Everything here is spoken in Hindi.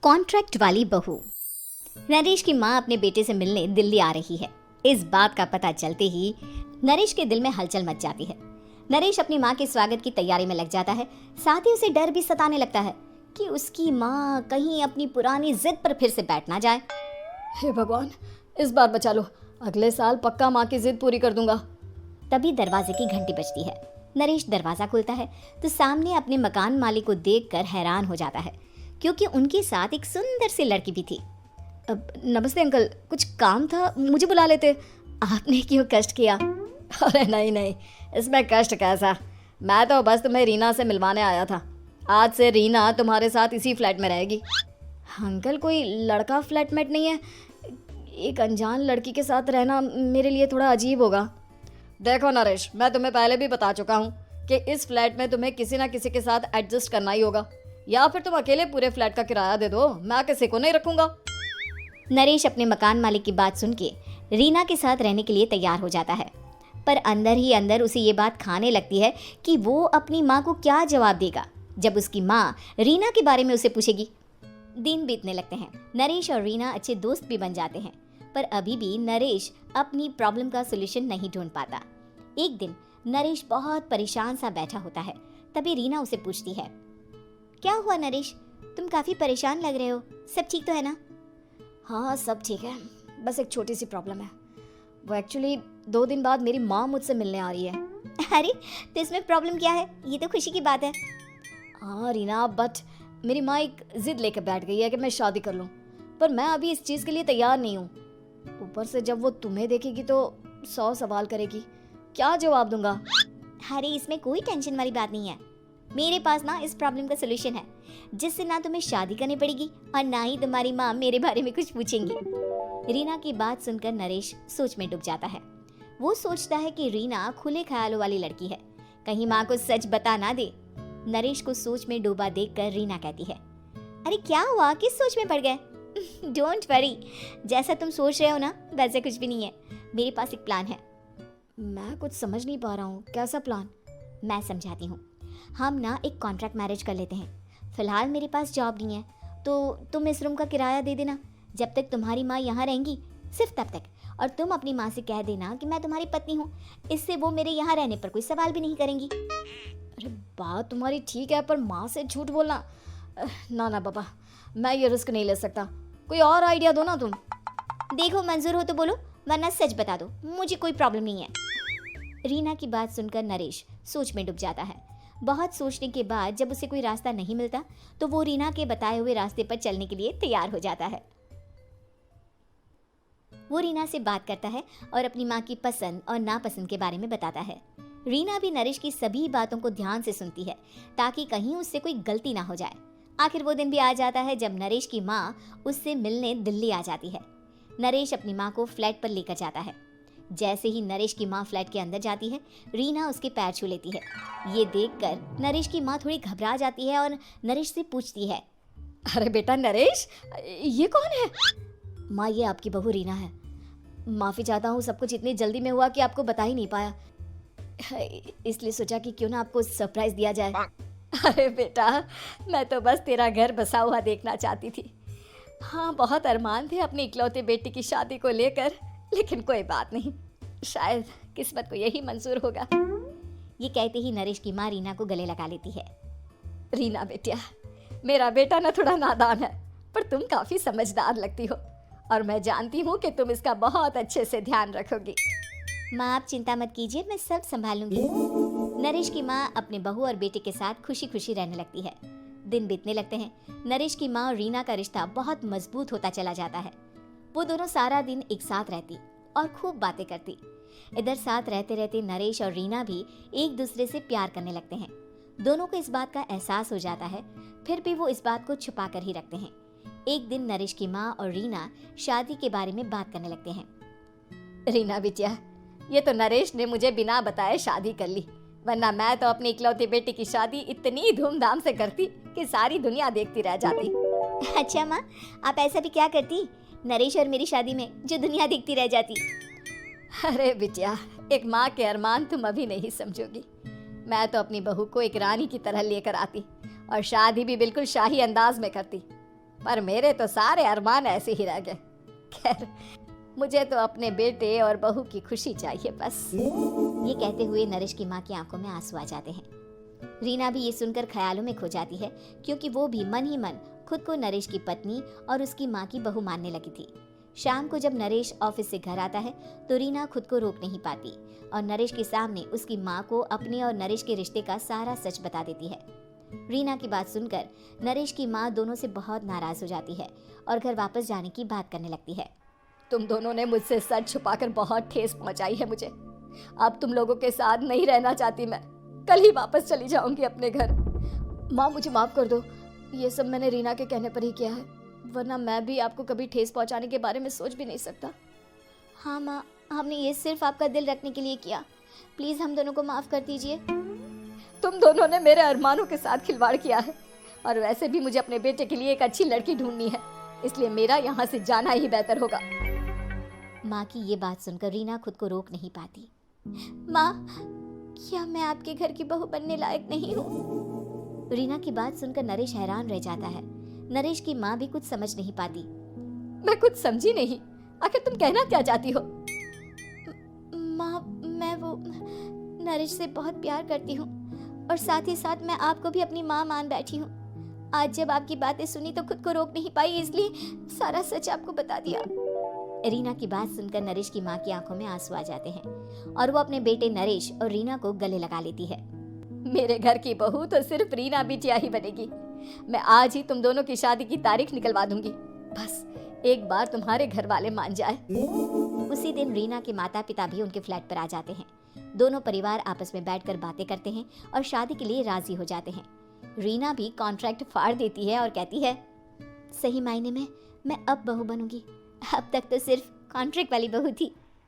कॉन्ट्रैक्ट वाली बहू। नरेश की माँ अपने बेटे से मिलने दिल्ली आ रही है। इस बात का पता चलते ही नरेश के दिल में हलचल मच जाती है। नरेश अपनी माँ के स्वागत की तैयारी में लग जाता है। साथ ही उसे डर भी सताने लगता है कि उसकी माँ कहीं अपनी पुरानी जिद पर फिर से बैठ ना जाए। हे भगवान, इस बार बचा लो, अगले साल पक्का माँ की जिद पूरी कर दूंगा। तभी दरवाजे की घंटी बजती है। नरेश दरवाजा खोलता है तो सामने अपने मकान मालिक को देखकर हैरान हो जाता है, क्योंकि उनके साथ एक सुंदर सी लड़की भी थी। अब नमस्ते अंकल, कुछ काम था, मुझे बुला लेते। आपने क्यों कष्ट किया? अरे नहीं, इसमें कष्ट कैसा, मैं तो बस तुम्हें रीना से मिलवाने आया था। आज से रीना तुम्हारे साथ इसी फ्लैट में रहेगी। अंकल, कोई लड़का फ्लैटमेट नहीं है? एक अनजान लड़की के साथ रहना मेरे लिए थोड़ा अजीब होगा। देखो नरेश, मैं तुम्हें पहले भी बता चुका हूँ कि इस फ्लैट में तुम्हें किसी ना किसी के साथ एडजस्ट करना ही होगा, या फिर तुम अकेले पूरे फ्लैट का किराया दे दो, मैं किसी को नहीं रखूंगा। नरेश अपने मकान मालिक की बात सुन के रीना के साथ रहने के लिए तैयार हो जाता है, पर अंदर ही अंदर उसे ये बात खाने लगती है कि वो अपनी माँ को क्या जवाब देगा जब उसकी माँ रीना के बारे में उसे पूछेगी। दिन बीतने लगते हैं। नरेश और रीना अच्छे दोस्त भी बन जाते हैं, पर अभी भी नरेश अपनी प्रॉब्लम का सोल्यूशन नहीं ढूंढ पाता। एक दिन नरेश बहुत परेशान सा बैठा होता है। तभी रीना उसे पूछती है, क्या हुआ नरेश, तुम काफी परेशान लग रहे हो, सब ठीक तो है ना? हाँ, सब ठीक है, बस एक छोटी सी प्रॉब्लम है। वो एक्चुअली 2 दिन बाद मेरी माँ मुझसे मिलने आ रही है। अरे, तो इसमें प्रॉब्लम क्या है? ये तो खुशी की बात है। हाँ रीना, बट मेरी माँ एक जिद लेकर बैठ गई है कि मैं शादी कर लूँ, पर मैं अभी इस चीज़ के लिए तैयार नहीं हूँ। ऊपर से जब वो तुम्हें देखेगी तो 100 सवाल करेगी, क्या जवाब दूंगा? अरे, इसमें कोई टेंशन वाली बात नहीं है। मेरे पास ना इस प्रॉब्लम का सोल्यूशन है, जिससे ना तुम्हें शादी करनी पड़ेगी और ना ही तुम्हारी माँ मेरे बारे में कुछ पूछेंगी। रीना की बात सुनकर नरेश सोच में डूब जाता है। वो सोचता है कि रीना खुले ख्यालों वाली लड़की है, कहीं माँ को सच बता ना दे। नरेश को सोच में डूबा देखकर रीना कहती है, अरे क्या हुआ, किस सोच में पड़ गए? डोंट वरी, जैसा तुम सोच रहे हो ना वैसे कुछ भी नहीं है। मेरे पास एक प्लान है। मैं कुछ समझ नहीं पा रहा हूँ, कैसा प्लान? मैं समझाती हूँ। हम ना एक कॉन्ट्रैक्ट मैरिज कर लेते हैं। फिलहाल मेरे पास जॉब नहीं है, तो तुम इस रूम का किराया दे देना जब तक तुम्हारी माँ यहाँ रहेंगी, सिर्फ तब तक। और तुम अपनी माँ से कह देना कि मैं तुम्हारी पत्नी हूँ, इससे वो मेरे यहाँ रहने पर कोई सवाल भी नहीं करेंगी। अरे बात तुम्हारी ठीक है, पर माँ से झूठ बोलना, ना बाबा, मैं ये रिस्क नहीं ले सकता। कोई और आइडिया दो ना तुम। देखो, मंजूर हो तो बोलो, वरना सच बता दो, मुझे कोई प्रॉब्लम नहीं है। रीना की बात सुनकर नरेश सोच में डूब जाता है। बहुत सोचने के बाद जब उसे कोई रास्ता नहीं मिलता तो वो रीना के बताए हुए रास्ते पर चलने के लिए तैयार हो जाता है। वो रीना से बात करता है और अपनी माँ की पसंद और नापसंद के बारे में बताता है। रीना भी नरेश की सभी बातों को ध्यान से सुनती है, ताकि कहीं उससे कोई गलती ना हो जाए। आखिर वो दिन भी आ जाता है जब नरेश की माँ उससे मिलने दिल्ली आ जाती है। नरेश अपनी माँ को फ्लैट पर लेकर जाता है। जैसे ही नरेश की माँ फ्लैट के अंदर जाती है, रीना उसके पैर छू लेती है। ये देखकर नरेश की माँ थोड़ी घबरा जाती है और नरेश से पूछती है, अरे बेटा नरेश, ये कौन है? माँ, ये आपकी बहू रीना है। माफ़ी चाहता हूँ, सब कुछ इतनी जल्दी में हुआ कि आपको बता ही नहीं पाया, इसलिए सोचा कि क्यों ना आपको सरप्राइज दिया जाए। अरे बेटा, मैं तो बस तेरा घर बसा हुआ देखना चाहती थी। हाँ, बहुत अरमान थे अपनी इकलौते बेटी की शादी को लेकर, लेकिन कोई बात नहीं, शायद किस्मत को यही मंजूर होगा। ये कहते ही नरेश की माँ रीना को गले लगा लेती है। रीना बेटिया, मेरा बेटा ना थोड़ा नादान है, पर तुम काफ़ी समझदार लगती हो, और मैं जानती हूँ कि तुम इसका बहुत अच्छे से ध्यान रखोगी। माँ, आप चिंता मत कीजिए, मैं सब संभाल लूंगी। नरेश की माँ अपने बहू और बेटे के साथ खुशी खुशी रहने लगती है। दिन बीतने लगते हैं। नरेश की माँ और रीना का रिश्ता बहुत मजबूत होता चला जाता है। वो दोनों सारा दिन एक साथ रहती और खूब बातें करती। इधर साथ रहते रहते नरेश और रीना भी एक दूसरे से प्यार करने लगते हैं। दोनों को इस बात का एहसास हो जाता है, फिर भी वो इस बात को छुपा कर ही रखते हैं। एक दिन नरेश की माँ और रीना शादी के बारे में बात करने लगते हैं। रीना बिटिया, ये तो नरेश ने मुझे बिना बताए शादी कर ली, वरना मैं तो अपनी इकलौती बेटी की शादी इतनी धूमधाम से करती कि सारी दुनिया देखती रह जाती। अच्छा माँ, आप ऐसा भी क्या करती नरेश और मेरी शादी में जो दुनिया देखती रह जाती? अरे बिटिया, एक माँ के अरमान तुम अभी नहीं समझोगी। मैं तो अपनी बहू को एक रानी की तरह लेकर आती और शादी भी बिल्कुल शाही अंदाज में करती। पर मेरे तो सारे अरमान ऐसे ही रह गए। खैर, मुझे तो अपने बेटे और बहू की खुशी चाहिए बस। ये कहते हुए नरेश की माँ की आंखों में आंसू आ जाते हैं। रीना भी ये सुनकर ख्यालों में खो जाती है, क्योंकि वो भी मन ही मन खुद को नरेश की पत्नी और उसकी माँ की बहू मानने लगी थी। शाम को जब नरेश ऑफिस से घर आता है तो रीना खुद को रोक नहीं पाती और नरेश के सामने उसकी माँ को अपने और नरेश के रिश्ते का सारा सच बता देती है। रीना की बात सुनकर नरेश की माँ दोनों से बहुत नाराज हो जाती है और घर वापस जाने की बात करने लगती है। तुम दोनों ने मुझसे सच छुपाकर बहुत ठेस पहुंचाई है मुझे। अब तुम लोगों के साथ नहीं रहना चाहती मैं। कल ही वापस चली जाऊंगी अपने घर। माँ, मुझे माफ कर दो। ये सब मैंने रीना के कहने पर ही किया है, वरना मैं भी आपको कभी ठेस पहुंचाने के बारे में सोच भी नहीं सकता। हाँ माँ, हमने ये सिर्फ आपका दिल रखने के लिए किया। प्लीज हम दोनों को माफ कर दीजिए। तुम दोनों ने मेरे अरमानों के साथ खिलवाड़ किया है, और वैसे भी मुझे अपने बेटे के लिए एक अच्छी लड़की ढूंढनी है, इसलिए मेरा यहाँ से जाना ही बेहतर होगा। माँ की ये बात सुनकर रीना खुद को रोक नहीं पाती। माँ, क्या मैं आपके घर की बहू बनने लायक नहीं हूँ? रीना की बात सुनकर नरेश हैरान रह जाता है। नरेश की माँ भी कुछ समझ नहीं पाती। मैं कुछ समझी नहीं, आखिर तुम कहना क्या चाहती हो? माँ, मैं वो नरेश से बहुत प्यार करती हूँ और साथ ही साथ मैं आपको भी अपनी माँ मान बैठी हूँ। आज जब आपकी बातें सुनी तो खुद को रोक नहीं पाई, इसलिए सारा सच आपको बता दिया। रीना की बात सुनकर नरेश की माँ की आंखों में आंसू आ जाते हैं और वो अपने बेटे नरेश और रीना को गले लगा लेती है। मेरे घर की बहू तो सिर्फ रीना बिटिया ही बनेगी। मैं आज ही तुम दोनों की शादी की तारीख निकलवा दूंगी, बस एक बार तुम्हारे घर वाले मान जाए। उसी दिन रीना के माता पिता भी उनके फ्लैट पर आ जाते हैं। दोनों परिवार आपस में बैठकर बातें करते हैं और शादी के लिए राजी हो जाते हैं। रीना भी कॉन्ट्रैक्ट फाड़ देती है और कहती है, सही मायने में मैं अब बहू बनूंगी। अब तक तो सिर्फ कॉन्ट्रैक्ट वाली बहू थी।